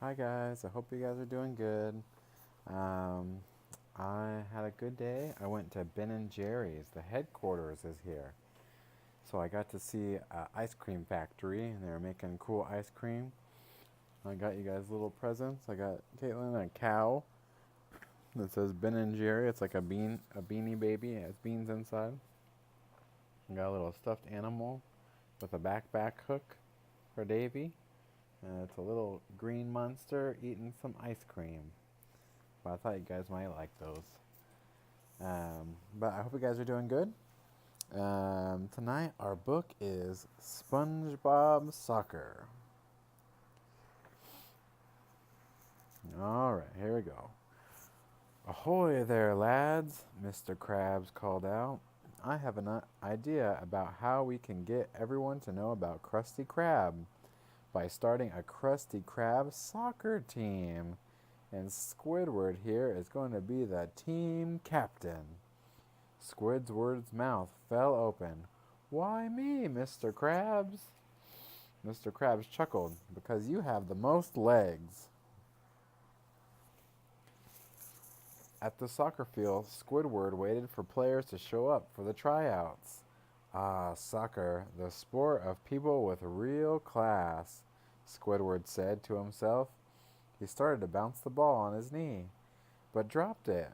Hi guys, I hope you guys are doing good. Um, I had a good day. I went to Ben and Jerry's. The headquarters is here. So I got to see an ice cream factory and they were making cool ice cream. I got you guys little presents. I got Caitlin a cow that says Ben and Jerry. It's like a beanie baby. It has beans inside. I got a little stuffed animal with a backpack hook for Davy. And it's a little green monster eating some ice cream. But I thought you guys might like those. But I hope you guys are doing good. Tonight, our book is SpongeBob Soccer. All right, here we go. Ahoy there, lads, Mr. Krabs called out. I have an idea about how we can get everyone to know about Krusty Krab by starting a Krusty Krab soccer team. And Squidward here is going to be the team captain. Squidward's mouth fell open. Why me, Mr. Krabs? Mr. Krabs chuckled. Because you have the most legs. At the soccer field, Squidward waited for players to show up for the tryouts. Ah, soccer, the sport of people with real class, Squidward said to himself. He started to bounce the ball on his knee, but dropped it.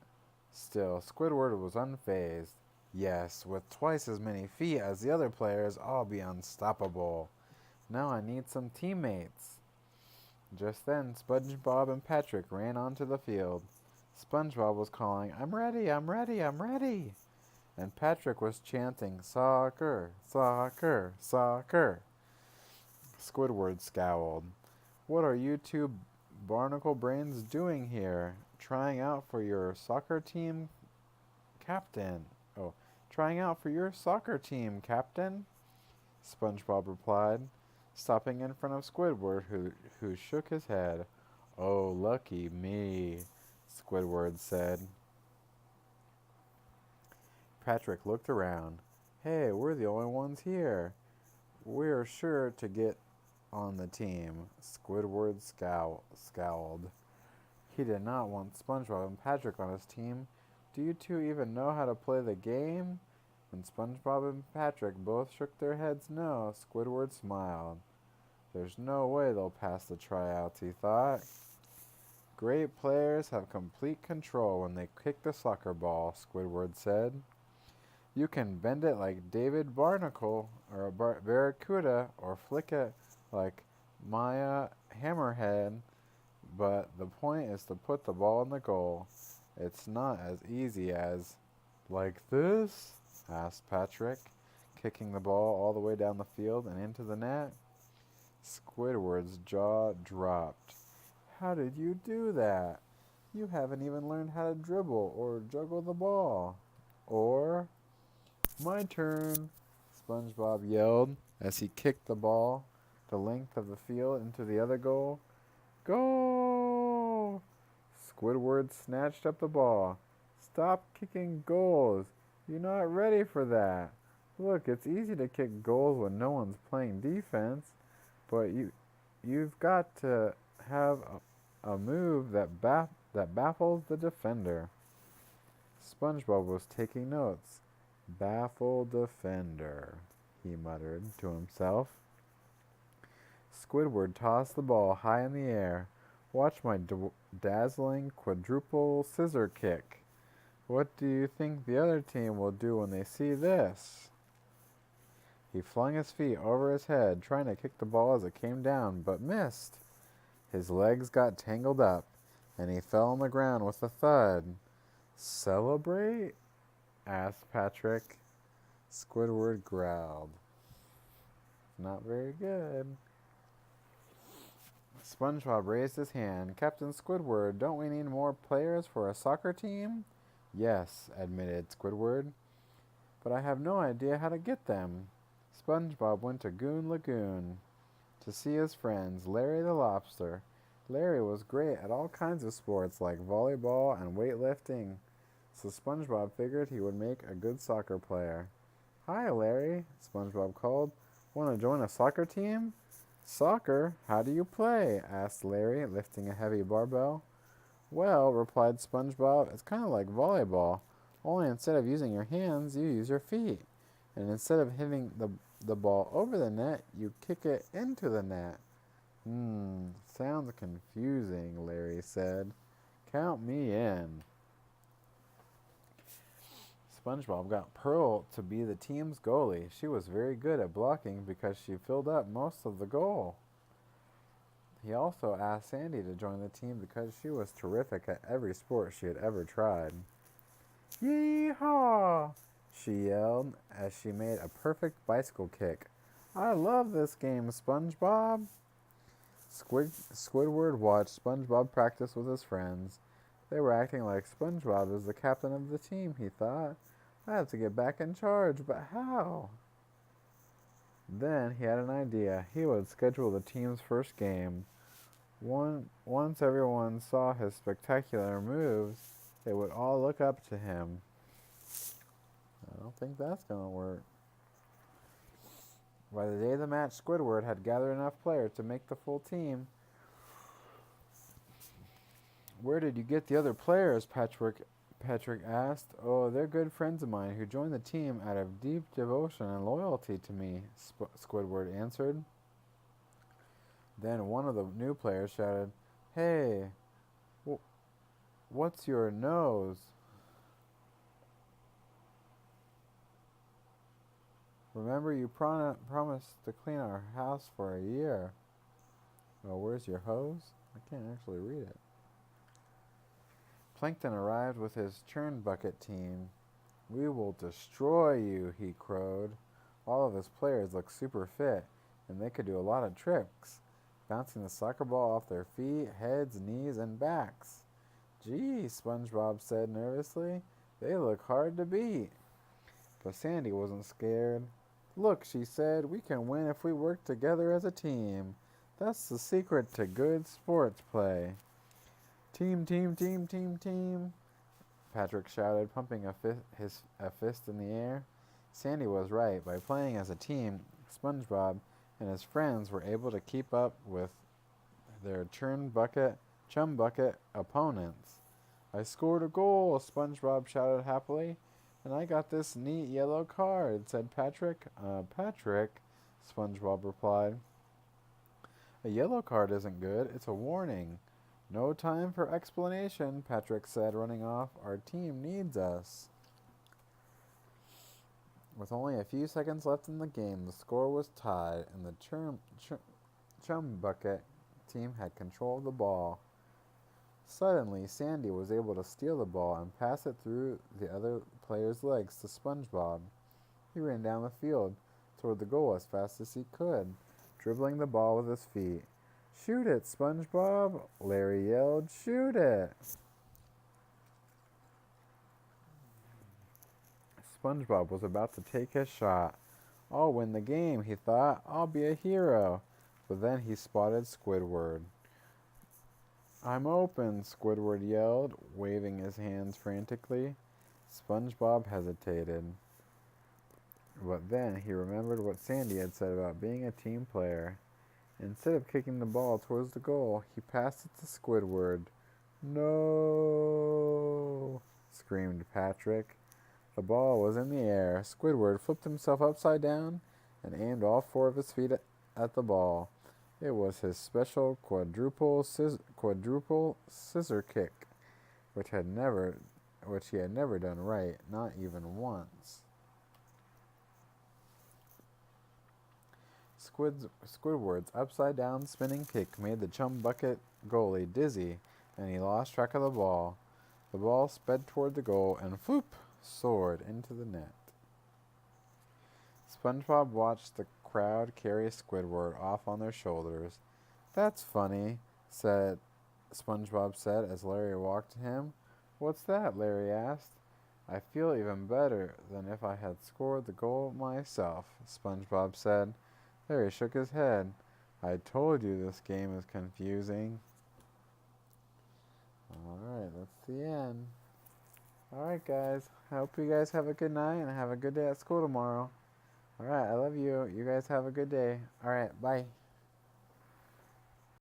Still, Squidward was unfazed. Yes, with twice as many feet as the other players, I'll be unstoppable. Now I need some teammates. Just then, SpongeBob and Patrick ran onto the field. SpongeBob was calling, I'm ready, I'm ready, I'm ready. And Patrick was chanting, Soccer, soccer, soccer. Squidward scowled. What are you two barnacle brains doing here? Trying out for your soccer team, Captain? Oh, trying out for your soccer team, Captain? SpongeBob replied, stopping in front of Squidward, who shook his head. Oh, lucky me, Squidward said. Patrick looked around. Hey, we're the only ones here. We're sure to get on the team. Squidward scowled. He did not want SpongeBob and Patrick on his team. Do you two even know how to play the game? When SpongeBob and Patrick both shook their heads no, Squidward smiled. There's no way they'll pass the tryouts, he thought. Great players have complete control when they kick the soccer ball, Squidward said. You can bend it like David Barnacle or a Barracuda or flick it like Maya Hammerhead, but the point is to put the ball in the goal. It's not as easy as, like this? Asked Patrick, kicking the ball all the way down the field and into the net. Squidward's jaw dropped. How did you do that? You haven't even learned how to dribble or juggle the ball. Or, my turn, SpongeBob yelled as he kicked the ball the length of the field into the other goal. Goal! Squidward snatched up the ball. Stop kicking goals. You're not ready for that. Look, it's easy to kick goals when no one's playing defense, but you've got to have a move that baffles the defender. SpongeBob was taking notes. Baffle defender, he muttered to himself. Squidward tossed the ball high in the air. Watch my dazzling quadruple scissor kick. What do you think the other team will do when they see this? He flung his feet over his head, trying to kick the ball as it came down, but missed. His legs got tangled up, and he fell on the ground with a thud. Celebrate? Asked Patrick. Squidward growled. Not very good. SpongeBob raised his hand. Captain Squidward, don't we need more players for a soccer team? Yes, admitted Squidward. But I have no idea how to get them. SpongeBob went to Goon Lagoon to see his friends, Larry the Lobster. Larry was great at all kinds of sports like volleyball and weightlifting, so SpongeBob figured he would make a good soccer player. Hi, Larry, SpongeBob called. Want to join a soccer team? Soccer? How do you play? Asked Larry, lifting a heavy barbell. Well, replied SpongeBob, it's kind of like volleyball. Only instead of using your hands, you use your feet. And instead of hitting the ball over the net, you kick it into the net. Sounds confusing, Larry said. Count me in. SpongeBob got Pearl to be the team's goalie. She was very good at blocking because she filled up most of the goal. He also asked Sandy to join the team because she was terrific at every sport she had ever tried. Yee-haw! She yelled as she made a perfect bicycle kick. I love this game, SpongeBob. Squidward watched SpongeBob practice with his friends. They were acting like SpongeBob is the captain of the team, he thought. I have to get back in charge, but how? Then he had an idea. He would schedule the team's first game. Once everyone saw his spectacular moves, they would all look up to him. I don't think that's going to work. By the day of the match, Squidward had gathered enough players to make the full team. Where did you get the other players? Patrick asked. Oh, they're good friends of mine who joined the team out of deep devotion and loyalty to me, Squidward answered. Then one of the new players shouted, Hey, what's your nose? Remember you promised to clean our house for a year. Oh, where's your hose? I can't actually read it. Plankton arrived with his churn bucket team. We will destroy you, he crowed. All of his players looked super fit, and they could do a lot of tricks, bouncing the soccer ball off their feet, heads, knees, and backs. Gee, SpongeBob said nervously, they look hard to beat. But Sandy wasn't scared. Look, she said, we can win if we work together as a team. That's the secret to good sports play. Team, team, team, team, team, Patrick shouted, pumping a fist in the air. Sandy was right. By playing as a team, SpongeBob and his friends were able to keep up with their chum bucket opponents. I scored a goal, SpongeBob shouted happily. And I got this neat yellow card, said Patrick. Patrick, SpongeBob replied. A yellow card isn't good. It's a warning. No time for explanation, Patrick said, running off. Our team needs us. With only a few seconds left in the game, the score was tied, and the chum bucket team had control of the ball. Suddenly, Sandy was able to steal the ball and pass it through the other player's legs to SpongeBob. He ran down the field toward the goal as fast as he could, dribbling the ball with his feet. Shoot it, SpongeBob! Larry yelled. Shoot it! SpongeBob was about to take his shot. I'll win the game, he thought. I'll be a hero. But then he spotted Squidward. I'm open, Squidward yelled, waving his hands frantically. SpongeBob hesitated. But then he remembered what Sandy had said about being a team player. Instead of kicking the ball towards the goal, he passed it to Squidward. No! Screamed Patrick. The ball was in the air. Squidward flipped himself upside down and aimed all four of his feet at the ball. It was his special quadruple scissor kick, which he had never done right, not even once. Squidward's upside-down spinning kick made the chum bucket goalie dizzy, and he lost track of the ball. The ball sped toward the goal and, floop, soared into the net. SpongeBob watched the crowd carry Squidward off on their shoulders. That's funny, SpongeBob said as Larry walked to him. What's that? Larry asked. I feel even better than if I had scored the goal myself, SpongeBob said. Larry shook his head. I told you this game is confusing. Alright, that's the end. Alright, guys. I hope you guys have a good night and have a good day at school tomorrow. Alright, I love you. You guys have a good day. Alright, bye.